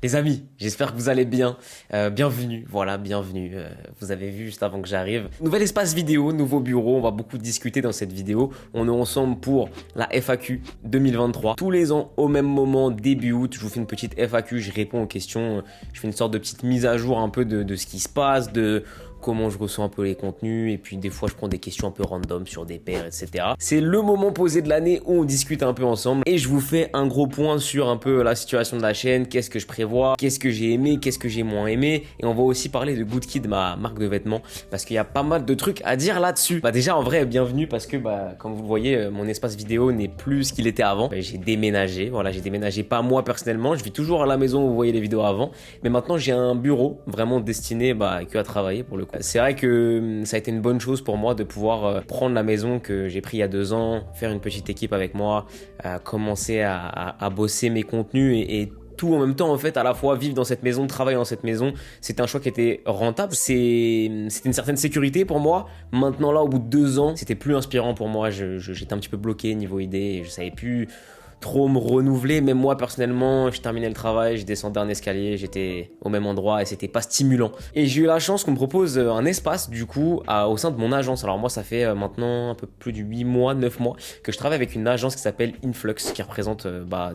Les amis, j'espère que vous allez bien. Bienvenue, voilà, bienvenue. Vous avez vu juste avant que j'arrive. Nouvel espace vidéo, nouveau bureau. On va beaucoup discuter dans cette vidéo. On est ensemble pour la FAQ 2023. Tous les ans, au même moment, début août, je vous fais une petite FAQ. Je réponds aux questions. Je fais une sorte de petite mise à jour un peu de ce qui se passe, de comment je ressens un peu les contenus, et puis des fois je prends des questions un peu random sur des pairs, etc. C'est le moment posé de l'année où on discute un peu ensemble, et je vous fais un gros point sur un peu la situation de la chaîne, qu'est-ce que je prévois, qu'est-ce que j'ai aimé, qu'est-ce que j'ai moins aimé, et on va aussi parler de Goodkid, ma marque de vêtements, parce qu'il y a pas mal de trucs à dire là-dessus. Déjà en vrai, bienvenue, parce que comme vous le voyez, mon espace vidéo n'est plus ce qu'il était avant. J'ai déménagé, voilà, j'ai déménagé, pas moi personnellement, je vis toujours à la maison où vous voyez les vidéos avant, mais maintenant j'ai un bureau vraiment destiné que à travailler pour le coup. C'est vrai que ça a été une bonne chose pour moi de pouvoir prendre la maison que j'ai pris il y a 2 ans, faire une petite équipe avec moi, commencer à bosser mes contenus et tout en même temps, en fait, à la fois vivre dans cette maison, travailler dans cette maison. C'était un choix qui était rentable. C'était une certaine sécurité pour moi. Maintenant là, au bout de 2 ans, c'était plus inspirant pour moi. J'étais un petit peu bloqué niveau idée et je savais plus trop me renouveler. Même moi personnellement, je terminais le travail, je descendais un escalier, j'étais au même endroit et c'était pas stimulant. Et j'ai eu la chance qu'on me propose un espace du coup au sein de mon agence. Alors moi ça fait maintenant un peu plus de 8 mois, 9 mois que je travaille avec une agence qui s'appelle Influx, qui représente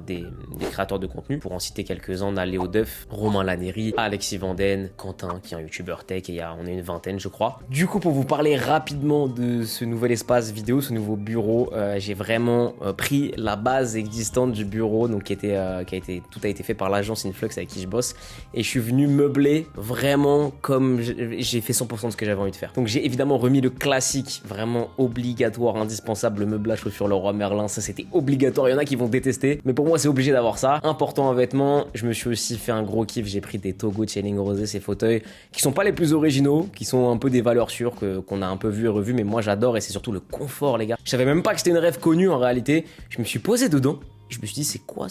des créateurs de contenu. Pour en citer quelques-uns, on a Léo Duff, Romain Laneri, Alexis Vanden, Quentin qui est un youtubeur tech, et on est une vingtaine je crois. Du coup, pour vous parler rapidement de ce nouvel espace vidéo, ce nouveau bureau, j'ai vraiment pris la base existante du bureau, donc tout a été fait par l'agence Influx avec qui je bosse, et je suis venu meubler vraiment comme j'ai fait 100% de ce que j'avais envie de faire. Donc j'ai évidemment remis le classique, vraiment obligatoire, indispensable, le meublage chaussures Leroy Merlin. Ça c'était obligatoire, il y en a qui vont détester, mais pour moi c'est obligé d'avoir ça. Important en vêtements. Je me suis aussi fait un gros kiff, j'ai pris des Togo de Chéling Rosé, ces fauteuils qui sont pas les plus originaux, qui sont un peu des valeurs sûres qu'on a un peu vu et revu, mais moi j'adore, et c'est surtout le confort les gars. Je savais même pas que c'était une rêve connue en réalité. Je me suis posé dedans. Je me suis dit, c'est quoi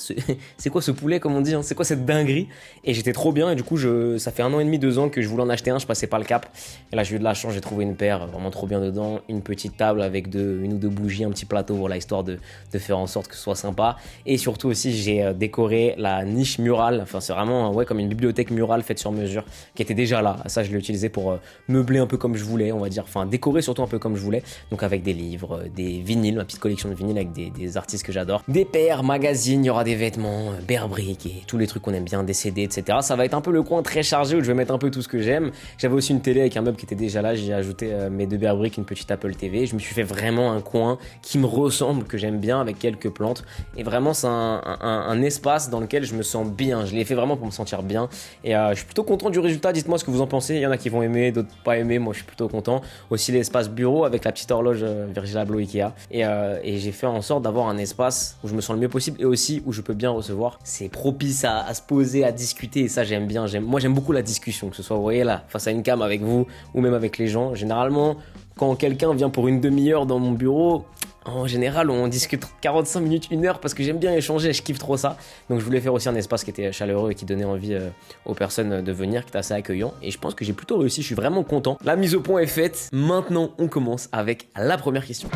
ce poulet, comme on dit, hein, c'est quoi cette dinguerie? Et j'étais trop bien, et du coup, ça fait 1 an et demi, 2 ans que je voulais en acheter un, je passais pas le cap. Et là, j'ai eu de la chance, j'ai trouvé une paire vraiment trop bien dedans, une petite table avec une ou deux bougies, un petit plateau, voilà, histoire de faire en sorte que ce soit sympa. Et surtout aussi, j'ai décoré la niche murale, enfin, c'est vraiment comme une bibliothèque murale faite sur mesure, qui était déjà là. Ça, je l'ai utilisé pour meubler un peu comme je voulais, on va dire, enfin, décorer surtout un peu comme je voulais. Donc, avec des livres, des vinyles, ma petite collection de vinyles avec des artistes que j'adore, des paires, magazine, il y aura des vêtements, Bear Brick et tous les trucs qu'on aime bien, des CD, etc. Ça va être un peu le coin très chargé où je vais mettre un peu tout ce que j'aime. J'avais aussi une télé avec un meuble qui était déjà là, j'ai ajouté mes 2 Bear Brick, une petite Apple TV. Je me suis fait vraiment un coin qui me ressemble, que j'aime bien, avec quelques plantes. Et vraiment, c'est un espace dans lequel je me sens bien. Je l'ai fait vraiment pour me sentir bien. Et je suis plutôt content du résultat. Dites-moi ce que vous en pensez. Il y en a qui vont aimer, d'autres pas aimer. Moi, je suis plutôt content. Aussi, l'espace bureau avec la petite horloge Virgil Abloh Ikea. Et j'ai fait en sorte d'avoir un espace où je me sens le mieux possible, et aussi où je peux bien recevoir. C'est propice à se poser, à discuter, et ça j'aime bien. Moi j'aime beaucoup la discussion, que ce soit, vous voyez là, face à une cam avec vous ou même avec les gens. Généralement, quand quelqu'un vient pour une demi-heure dans mon bureau, en général on discute 45 minutes, 1 heure, parce que j'aime bien échanger, je kiffe trop ça. Donc je voulais faire aussi un espace qui était chaleureux et qui donnait envie aux personnes de venir, qui était assez accueillant, et je pense que j'ai plutôt réussi, je suis vraiment content. La mise au point est faite, maintenant on commence avec la première question.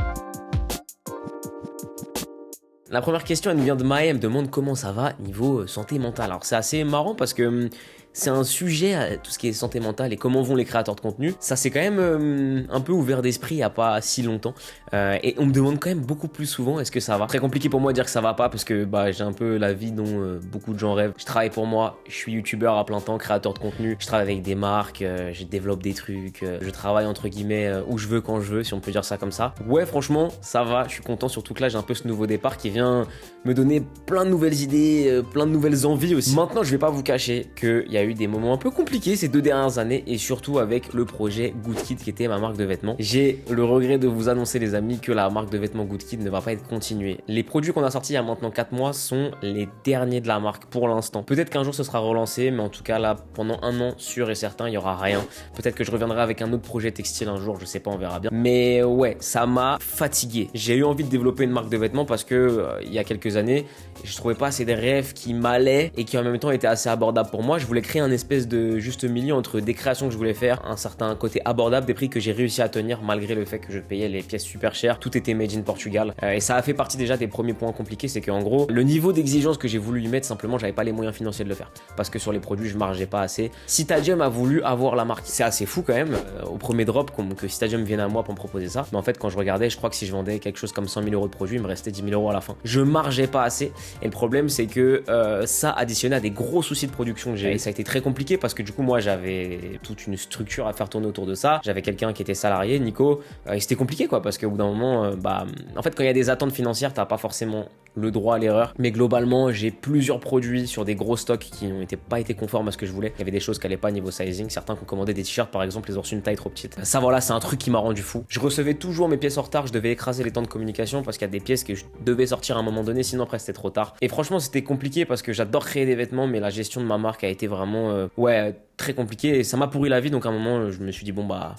La première question, elle nous vient de Maë, elle me demande comment ça va niveau santé mentale. Alors c'est assez marrant parce que c'est un sujet, tout ce qui est santé mentale et comment vont les créateurs de contenu. Ça c'est quand même un peu ouvert d'esprit il n'y a pas si longtemps. Et on me demande quand même beaucoup plus souvent est-ce que ça va. Très compliqué pour moi de dire que ça va pas, parce que j'ai un peu la vie dont beaucoup de gens rêvent. Je travaille pour moi, je suis youtubeur à plein temps, créateur de contenu. Je travaille avec des marques, je développe des trucs, je travaille entre guillemets où je veux, quand je veux, si on peut dire ça comme ça. Ouais, franchement ça va, je suis content, surtout que là j'ai un peu ce nouveau départ qui vient me donner plein de nouvelles idées, plein de nouvelles envies aussi. Maintenant, je vais pas vous cacher qu'il y a eu des moments un peu compliqués ces 2 dernières années, et surtout avec le projet Goodkid qui était ma marque de vêtements. J'ai le regret de vous annoncer les amis que la marque de vêtements Goodkid ne va pas être continuée. Les produits qu'on a sortis il y a maintenant 4 mois sont les derniers de la marque pour l'instant. Peut-être qu'un jour ce sera relancé, mais en tout cas là pendant 1 an sûr et certain il y aura rien. Peut-être que je reviendrai avec un autre projet textile un jour, je sais pas, on verra bien. Mais ouais, ça m'a fatigué. J'ai eu envie de développer une marque de vêtements parce que il y a quelques années, je trouvais pas assez des rêves qui m'allaient et qui en même temps étaient assez abordables pour moi. Je voulais créer créé un espèce de juste milieu entre des créations que je voulais faire, un certain côté abordable, des prix que j'ai réussi à tenir malgré le fait que je payais les pièces super chères. Tout était made in Portugal. Et ça a fait partie déjà des premiers points compliqués, c'est qu'en gros, le niveau d'exigence que j'ai voulu y mettre, simplement, j'avais pas les moyens financiers de le faire. Parce que sur les produits, je margeais pas assez. Citadium a voulu avoir la marque. C'est assez fou quand même, au premier drop, que Citadium vienne à moi pour me proposer ça. Mais en fait, quand je regardais, je crois que si je vendais quelque chose comme 100 000 euros de produit, il me restait 10 000 euros à la fin. Je margeais pas assez. Et le problème, c'est que ça additionné à des gros soucis de production que j'ai. Et ça a été très compliqué parce que du coup, moi, j'avais toute une structure à faire tourner autour de ça. J'avais quelqu'un qui était salarié, Nico. Et c'était compliqué, quoi, parce qu'au bout d'un moment, en fait, quand il y a des attentes financières, t'as pas forcément le droit à l'erreur. Mais globalement, j'ai plusieurs produits sur des gros stocks qui n'ont pas été conformes à ce que je voulais. Il y avait des choses qui n'allaient pas niveau sizing. Certains qui ont commandé des t-shirts, par exemple, les ont reçus une taille trop petite. Ça, voilà, c'est un truc qui m'a rendu fou. Je recevais toujours mes pièces en retard. Je devais écraser les temps de communication parce qu'il y a des pièces que je devais sortir à un moment donné, sinon après c'était trop tard. Et franchement, c'était compliqué parce que j'adore créer des vêtements, mais la gestion de ma marque a été vraiment, très compliquée et ça m'a pourri la vie. Donc à un moment, je me suis dit, bon bah,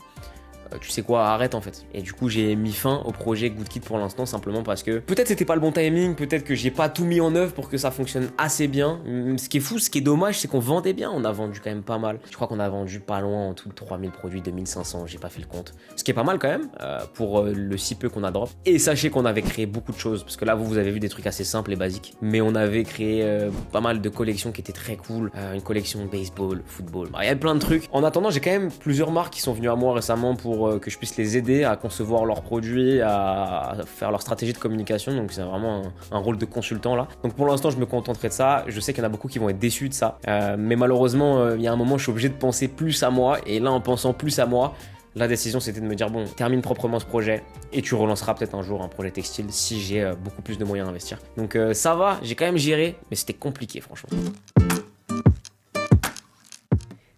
tu sais quoi, arrête en fait. Et du coup, j'ai mis fin au projet Good Kid pour l'instant, simplement parce que peut-être c'était pas le bon timing, peut-être que j'ai pas tout mis en œuvre pour que ça fonctionne assez bien. Ce qui est fou, ce qui est dommage, c'est qu'on vendait bien. On a vendu quand même pas mal. Je crois qu'on a vendu pas loin en tout 3000 produits, 2500, j'ai pas fait le compte. Ce qui est pas mal quand même pour le si peu qu'on a drop. Et sachez qu'on avait créé beaucoup de choses, parce que là, vous avez vu des trucs assez simples et basiques. Mais on avait créé pas mal de collections qui étaient très cool. Une collection baseball, football. Il y a plein de trucs. En attendant, j'ai quand même plusieurs marques qui sont venues à moi récemment pour que je puisse les aider à concevoir leurs produits, à faire leur stratégie de communication. Donc c'est vraiment un rôle de consultant là. Donc pour l'instant, je me contenterai de ça. Je sais qu'il y en a beaucoup qui vont être déçus de ça. Mais malheureusement, il y a un moment, je suis obligé de penser plus à moi. Et là, en pensant plus à moi, la décision, c'était de me dire, bon, termine proprement ce projet et tu relanceras peut-être un jour un projet textile si j'ai beaucoup plus de moyens à investir. Donc ça va, j'ai quand même géré, mais c'était compliqué franchement.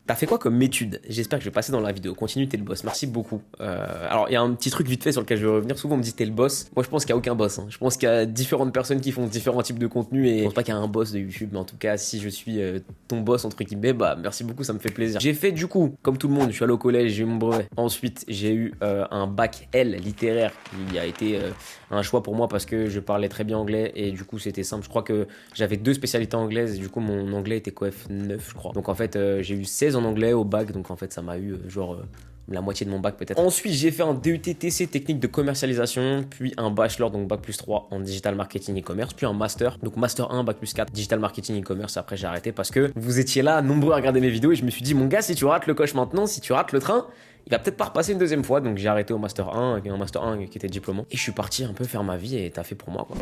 T'as fait quoi comme étude? J'espère que je vais passer dans la vidéo. Continue, t'es le boss. Merci beaucoup. Alors, il y a un petit truc vite fait sur lequel je vais revenir. Souvent, on me dit t'es le boss. Moi, je pense qu'il n'y a aucun boss. Je pense qu'il y a différentes personnes qui font différents types de contenu et je pense pas qu'il y a un boss de YouTube. Mais en tout cas, si je suis ton boss, entre guillemets, bah merci beaucoup, ça me fait plaisir. J'ai fait du coup, comme tout le monde, je suis allé au collège, j'ai eu mon brevet. Ensuite, j'ai eu un bac L littéraire qui a été un choix pour moi parce que je parlais très bien anglais et du coup, c'était simple. Je crois que j'avais 2 spécialités anglaises et du coup, mon anglais était coef 9, je crois. Donc en fait, j'ai eu 16 en anglais au bac, donc en fait ça m'a eu la moitié de mon bac peut-être. Ensuite j'ai fait un DUT-TC technique de commercialisation, puis un bachelor, donc bac plus 3 en digital marketing e-commerce, puis un master, donc master 1 bac plus 4 digital marketing e-commerce. Après j'ai arrêté parce que vous étiez là nombreux à regarder mes vidéos et je me suis dit, mon gars, si tu rates le coche maintenant, si tu rates le train, il va peut-être pas repasser une deuxième fois. Donc j'ai arrêté au master 1, un master 1 qui était diplômant, et je suis parti un peu faire ma vie et t'as fait pour moi quoi.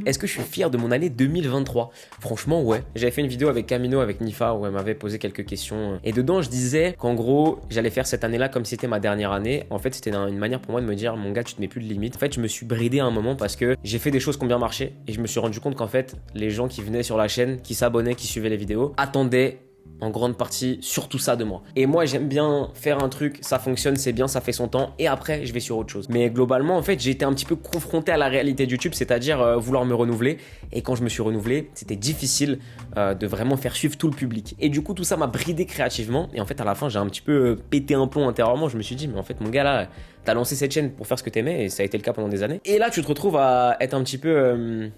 Est-ce que je suis fier de mon année 2023? Franchement, ouais. J'avais fait une vidéo avec Camino, avec Nifa, où elle m'avait posé quelques questions. Et dedans, je disais qu'en gros, j'allais faire cette année-là comme si c'était ma dernière année. En fait, c'était une manière pour moi de me dire, mon gars, tu te mets plus de limites. En fait, je me suis bridé à un moment parce que j'ai fait des choses qui ont bien marché. Et je me suis rendu compte qu'en fait, les gens qui venaient sur la chaîne, qui s'abonnaient, qui suivaient les vidéos, attendaient en grande partie surtout ça de moi. Et moi j'aime bien faire un truc, ça fonctionne, c'est bien, ça fait son temps et après je vais sur autre chose. Mais globalement en fait j'ai été un petit peu confronté à la réalité de YouTube, c'est-à-dire vouloir me renouveler, et quand je me suis renouvelé c'était difficile de vraiment faire suivre tout le public. Et du coup tout ça m'a bridé créativement et en fait à la fin j'ai un petit peu pété un plomb intérieurement. Je me suis dit mais en fait mon gars là, t'as lancé cette chaîne pour faire ce que t'aimais et ça a été le cas pendant des années. Et là tu te retrouves à être un petit peu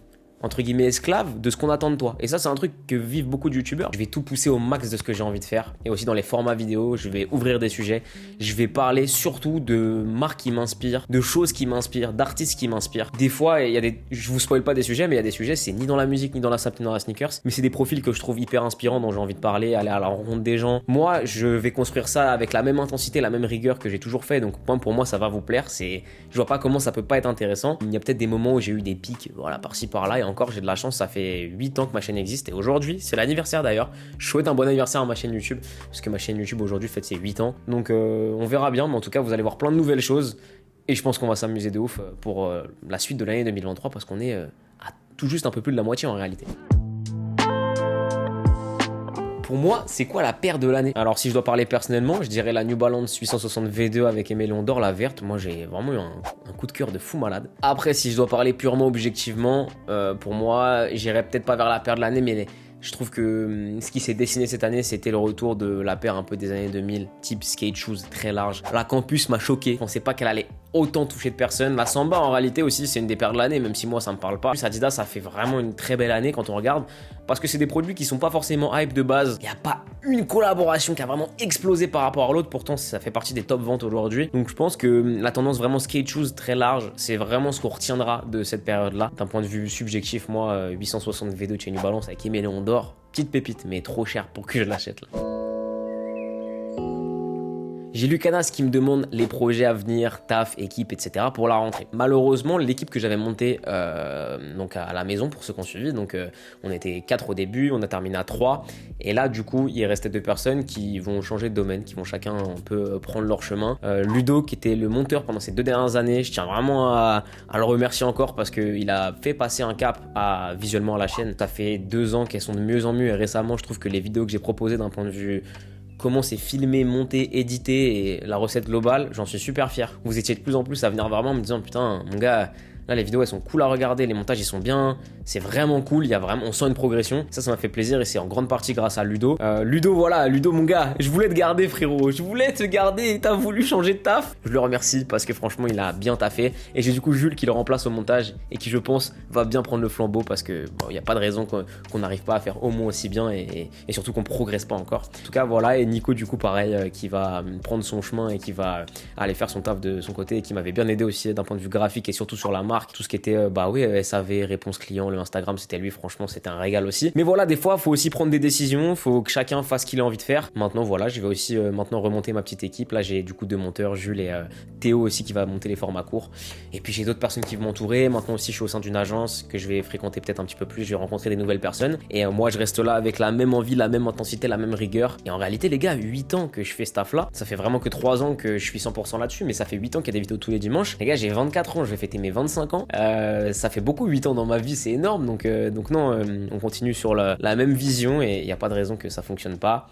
entre guillemets esclave de ce qu'on attend de toi. Et ça c'est un truc que vivent beaucoup de youtubeurs. Je vais tout pousser au max de ce que j'ai envie de faire. Et aussi dans les formats vidéo, je vais ouvrir des sujets. Je vais parler surtout de marques qui m'inspirent, de choses qui m'inspirent, d'artistes qui m'inspirent. Des fois, il y a je vous spoil pas des sujets, mais il y a des sujets, c'est ni dans la musique, ni dans la sape, ni dans la sneakers. Mais c'est des profils que je trouve hyper inspirants, dont j'ai envie de parler, aller à la rencontre des gens. Moi, je vais construire ça avec la même intensité, la même rigueur que j'ai toujours fait. Donc pour moi, ça va vous plaire. Je vois pas comment ça peut pas être intéressant. Il y a peut-être des moments où j'ai eu des pics, voilà, par-ci, par-là. Et encore, j'ai de la chance, ça fait 8 ans que ma chaîne existe. Et aujourd'hui, c'est l'anniversaire d'ailleurs. Je souhaite un bon anniversaire à ma chaîne YouTube, parce que ma chaîne YouTube aujourd'hui fête ses 8 ans. Donc on verra bien, mais en tout cas, vous allez voir plein de nouvelles choses. Et je pense qu'on va s'amuser de ouf pour la suite de l'année 2023, parce qu'on est à tout juste un peu plus de la moitié en réalité. Pour moi, c'est quoi la paire de l'année? Alors si je dois parler personnellement, je dirais la New Balance 860 V2 avec émélion d'or, la verte. Moi j'ai vraiment eu un coup de cœur de fou malade. Après si je dois parler purement objectivement, pour moi j'irais peut-être pas vers la paire de l'année, mais je trouve que ce qui s'est dessiné cette année, c'était le retour de la paire un peu des années 2000, type skate shoes très large. La Campus m'a choqué, je pensais pas qu'elle allait autant touché de personnes. La Samba, en réalité aussi, c'est une des paires de l'année, même si moi ça me parle pas. Plus Adidas, ça fait vraiment une très belle année quand on regarde, parce que c'est des produits qui sont pas forcément hype de base. Il n'y a pas une collaboration qui a vraiment explosé par rapport à l'autre, pourtant ça fait partie des top ventes aujourd'hui. Donc je pense que la tendance vraiment skate shoes très large, c'est vraiment ce qu'on retiendra de cette période-là. D'un point de vue subjectif, moi, 860 V2 de chez New Balance avec Eméléon d'or, petite pépite, mais trop cher pour que je l'achète là. J'ai lu Canas qui me demande les projets à venir, taf, équipe, etc. pour la rentrée. Malheureusement, l'équipe que j'avais montée donc à la maison, pour ceux qui ont suivi, donc on était 4 au début, on a terminé à 3. Et là, du coup, il restait 2 personnes qui vont changer de domaine, qui vont chacun un peu prendre leur chemin. Ludo, qui était le monteur pendant ces 2 dernières années, je tiens vraiment à le remercier encore parce qu'il a fait passer un cap visuellement à la chaîne. Ça fait 2 ans qu'elles sont de mieux en mieux et récemment, je trouve que les vidéos que j'ai proposées d'un point de vue comment c'est filmé, monté, édité et la recette globale, j'en suis super fier. Vous étiez de plus en plus à venir vers moi en me disant putain mon gars, là les vidéos elles sont cool à regarder, les montages ils sont bien, c'est vraiment cool, on sent une progression. Ça m'a fait plaisir et c'est en grande partie grâce à Ludo. Ludo mon gars, je voulais te garder frérot, je voulais te garder et t'as voulu changer de taf. Je le remercie parce que franchement il a bien taffé. Et j'ai du coup Jules qui le remplace au montage et qui je pense va bien prendre le flambeau parce que bon, y a pas de raison qu'on n'arrive pas à faire au moins aussi bien et surtout qu'on progresse pas encore. En tout cas voilà, et Nico du coup pareil qui va prendre son chemin et qui va aller faire son taf de son côté et qui m'avait bien aidé aussi d'un point de vue graphique et surtout sur la marque, tout ce qui était SAV, réponse client, le Instagram, c'était lui, franchement c'était un régal aussi. Mais voilà, des fois faut aussi prendre des décisions, faut que chacun fasse ce qu'il a envie de faire. Maintenant voilà, je vais aussi maintenant remonter ma petite équipe. Là j'ai du coup 2 monteurs, Jules et Théo aussi qui va monter les formats courts. Et puis j'ai d'autres personnes qui vont m'entourer. Maintenant aussi je suis au sein d'une agence que je vais fréquenter peut-être un petit peu plus, je vais rencontrer des nouvelles personnes. Et moi je reste là avec la même envie, la même intensité, la même rigueur. Et en réalité les gars, 8 ans que je fais ce taf là, ça fait vraiment que 3 ans que je suis 100% là-dessus, mais ça fait 8 ans qu'il y a des vidéos tous les dimanches. Les gars, j'ai 24 ans, je vais fêter mes 25 ans. Ça fait beaucoup, 8 ans dans ma vie, c'est énorme. Donc non, on continue sur la même vision et il n'y a pas de raison que ça fonctionne pas.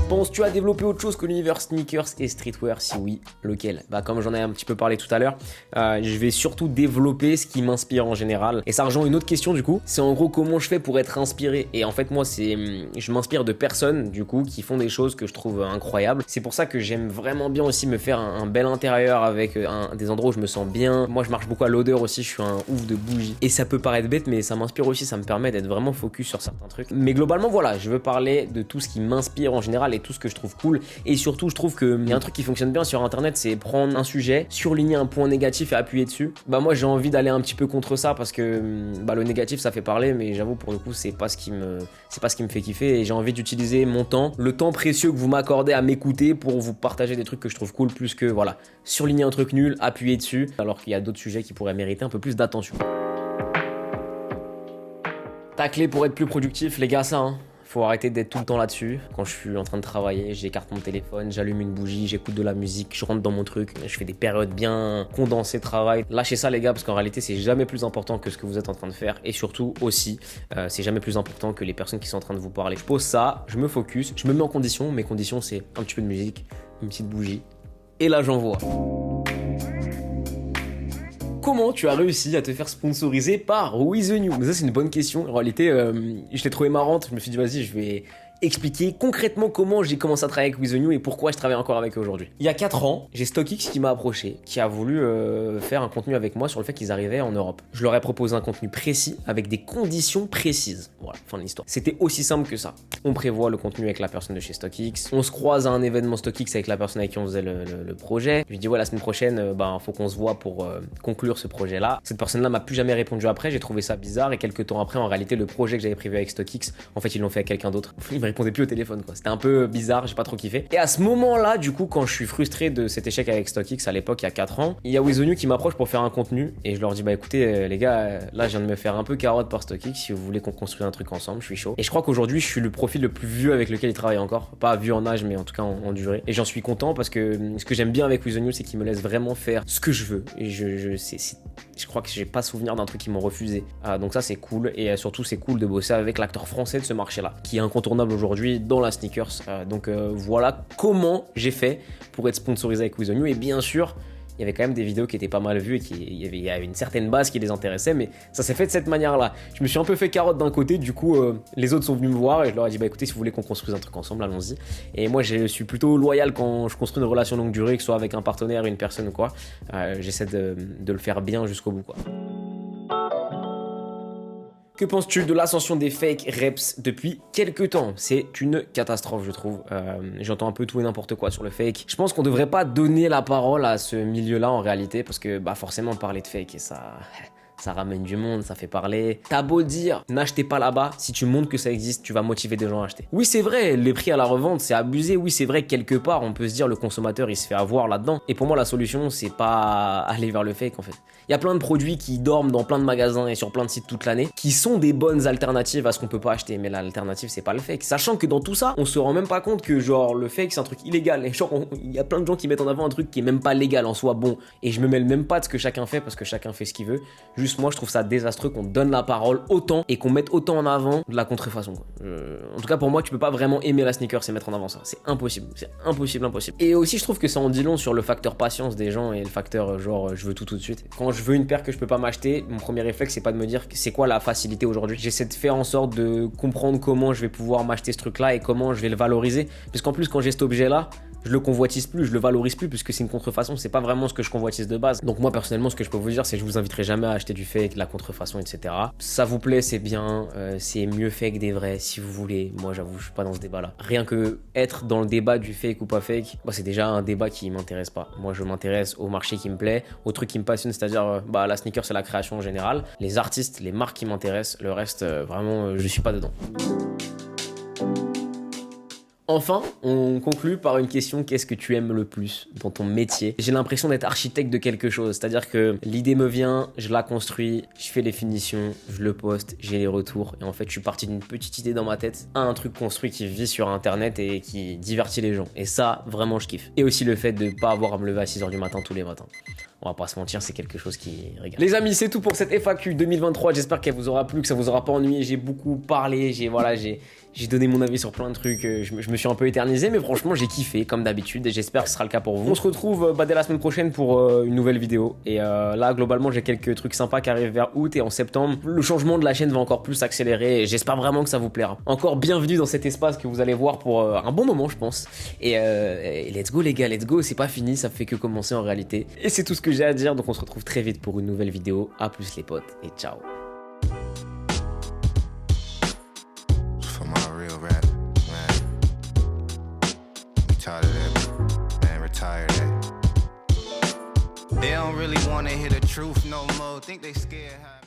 Penses-tu à développer autre chose que l'univers sneakers et streetwear? Si oui, lequel? Comme j'en ai un petit peu parlé tout à l'heure, je vais surtout développer ce qui m'inspire en général. Et ça rejoint une autre question du coup, c'est en gros comment je fais pour être inspiré. Et en fait moi je m'inspire de personnes du coup qui font des choses que je trouve incroyables. C'est pour ça que j'aime vraiment bien aussi me faire un bel intérieur avec des endroits où je me sens bien. Moi je marche beaucoup à l'odeur aussi, je suis un ouf de bougies. Et ça peut paraître bête mais ça m'inspire aussi, ça me permet d'être vraiment focus sur certains trucs. Mais globalement voilà, je veux parler de tout ce qui m'inspire en général et tout ce que je trouve cool. Et surtout je trouve qu'il y a un truc qui fonctionne bien sur internet, c'est prendre un sujet, surligner un point négatif et appuyer dessus. Moi j'ai envie d'aller un petit peu contre ça parce que le négatif ça fait parler, mais j'avoue pour le coup c'est pas ce qui me fait kiffer et j'ai envie d'utiliser mon temps, le temps précieux que vous m'accordez à m'écouter pour vous partager des trucs que je trouve cool, plus que voilà, surligner un truc nul, appuyer dessus, alors qu'il y a d'autres sujets qui pourraient mériter un peu plus d'attention. Ta clé pour être plus productif, les gars, ça hein. Faut arrêter d'être tout le temps là-dessus. Quand je suis en train de travailler, j'écarte mon téléphone, j'allume une bougie, j'écoute de la musique, je rentre dans mon truc, je fais des périodes bien condensées de travail. Lâchez ça les gars, parce qu'en réalité c'est jamais plus important que ce que vous êtes en train de faire et surtout aussi c'est jamais plus important que les personnes qui sont en train de vous parler. Je pose ça, je me focus, je me mets en condition. Mes conditions c'est un petit peu de musique, une petite bougie et là j'envoie. Comment tu as réussi à te faire sponsoriser par With The New? Mais ça c'est une bonne question. En réalité, je l'ai trouvée marrante. Je me suis dit vas-y, je vais expliquer concrètement comment j'ai commencé à travailler avec With The New et pourquoi je travaille encore avec eux aujourd'hui. Il y a 4 ans, j'ai StockX qui m'a approché, qui a voulu faire un contenu avec moi sur le fait qu'ils arrivaient en Europe. Je leur ai proposé un contenu précis avec des conditions précises. Voilà, fin de l'histoire. C'était aussi simple que ça. On prévoit le contenu avec la personne de chez StockX. On se croise à un événement StockX avec la personne avec qui on faisait le projet. Je lui dis ouais, la semaine prochaine, faut qu'on se voit pour conclure ce projet-là. Cette personne-là m'a plus jamais répondu après. J'ai trouvé ça bizarre et quelques temps après, en réalité, le projet que j'avais prévu avec StockX, en fait, ils l'ont fait avec quelqu'un d'autre. Il me répondait plus au téléphone, quoi. C'était un peu bizarre, j'ai pas trop kiffé. Et à ce moment-là, du coup, quand je suis frustré de cet échec avec StockX à l'époque, il y a 4 ans, il y a With The New qui m'approche pour faire un contenu et je leur dis écoutez, les gars, là, je viens de me faire un peu carotte par StockX. Si vous voulez qu'on construise un truc ensemble, je suis chaud. Et je crois qu'aujourd'hui, je suis le profil le plus vieux avec lequel ils travaillent encore. Pas vieux en âge, mais en tout cas en durée. Et j'en suis content parce que ce que j'aime bien avec With The New, c'est qu'ils me laissent vraiment faire ce que je veux. Et je crois que j'ai pas souvenir d'un truc qu'ils m'ont refusé. Donc ça, c'est cool. Et surtout, c'est cool de bosser avec l'acteur français de ce marché-là, qui est incontournable aujourd'hui dans la sneakers. Donc voilà comment j'ai fait pour être sponsorisé avec With The New. Et bien sûr, il y avait quand même des vidéos qui étaient pas mal vues et il y avait une certaine base qui les intéressait, mais ça s'est fait de cette manière-là. Je me suis un peu fait carotte d'un côté, du coup, les autres sont venus me voir et je leur ai dit, bah écoutez, si vous voulez qu'on construise un truc ensemble, allons-y. Et moi, je suis plutôt loyal quand je construis une relation longue durée, que ce soit avec un partenaire, une personne ou quoi. J'essaie de le faire bien jusqu'au bout, quoi. Que penses-tu de l'ascension des fake reps depuis quelques temps? C'est une catastrophe, je trouve. J'entends un peu tout et n'importe quoi sur le fake. Je pense qu'on devrait pas donner la parole à ce milieu-là en réalité, parce que bah forcément parler de fake et ça ramène du monde, ça fait parler. T'as beau dire, n'achetez pas là-bas, si tu montres que ça existe, tu vas motiver des gens à acheter. Oui, c'est vrai, les prix à la revente, c'est abusé. Oui, c'est vrai, quelque part, on peut se dire, le consommateur, il se fait avoir là-dedans. Et pour moi, la solution, c'est pas aller vers le fake, en fait. Il y a plein de produits qui dorment dans plein de magasins et sur plein de sites toute l'année, qui sont des bonnes alternatives à ce qu'on peut pas acheter. Mais l'alternative, c'est pas le fake. Sachant que dans tout ça, on se rend même pas compte que, genre, le fake, c'est un truc illégal. Et genre, il y a plein de gens qui mettent en avant un truc qui est même pas légal en soi. Bon, et je me mêle même pas de ce que chacun fait, parce que chacun fait ce qu'il veut. Juste, moi, je trouve ça désastreux qu'on donne la parole autant et qu'on mette autant en avant de la contrefaçon. En tout cas, pour moi, tu peux pas vraiment aimer la sneaker et mettre en avant ça. C'est impossible. C'est impossible, impossible. Et aussi, je trouve que ça en dit long sur le facteur patience des gens et le facteur genre je veux tout de suite. Quand je veux une paire que je peux pas m'acheter, mon premier réflexe, c'est pas de me dire c'est quoi la facilité aujourd'hui. J'essaie de faire en sorte de comprendre comment je vais pouvoir m'acheter ce truc-là et comment je vais le valoriser. Parce qu'en plus, quand j'ai cet objet-là, je le convoitise plus, je le valorise plus puisque c'est une contrefaçon, c'est pas vraiment ce que je convoitise de base. Donc moi personnellement, ce que je peux vous dire, c'est que je vous inviterai jamais à acheter du fake, de la contrefaçon, etc. Ça vous plaît, c'est bien, c'est mieux fake des vrais si vous voulez. Moi j'avoue, je suis pas dans ce débat-là. Rien que être dans le débat du fake ou pas fake, bah, c'est déjà un débat qui m'intéresse pas. Moi je m'intéresse au marché qui me plaît, au truc qui me passionne, c'est-à-dire bah la sneaker c'est la création en général, les artistes, les marques qui m'intéressent, le reste vraiment je suis pas dedans. Enfin, on conclut par une question, qu'est-ce que tu aimes le plus dans ton métier? J'ai l'impression d'être architecte de quelque chose, c'est-à-dire que l'idée me vient, je la construis, je fais les finitions, je le poste, j'ai les retours, et en fait je suis parti d'une petite idée dans ma tête à un truc construit qui vit sur internet et qui divertit les gens. Et ça, vraiment je kiffe. Et aussi le fait de pas avoir à me lever à 6h du matin tous les matins. On va pas se mentir, c'est quelque chose qui régale. Les amis, c'est tout pour cette FAQ 2023. J'espère qu'elle vous aura plu, que ça vous aura pas ennuyé. J'ai beaucoup parlé, j'ai donné mon avis sur plein de trucs. Je me suis un peu éternisé, mais franchement, j'ai kiffé comme d'habitude. Et j'espère que ce sera le cas pour vous. On se retrouve dès la semaine prochaine pour une nouvelle vidéo. Et là, globalement, j'ai quelques trucs sympas qui arrivent vers août et en septembre. Le changement de la chaîne va encore plus s'accélérer. Et j'espère vraiment que ça vous plaira. Encore bienvenue dans cet espace que vous allez voir pour un bon moment, je pense. Et let's go les gars, let's go. C'est pas fini, ça fait que commencer en réalité. Et c'est tout ce que j'ai à dire, donc on se retrouve très vite pour une nouvelle vidéo. À plus les potes et ciao. For my real rap, man. We tired of that, man, retired that. They don't really wanna hear the truth no more, think they scared how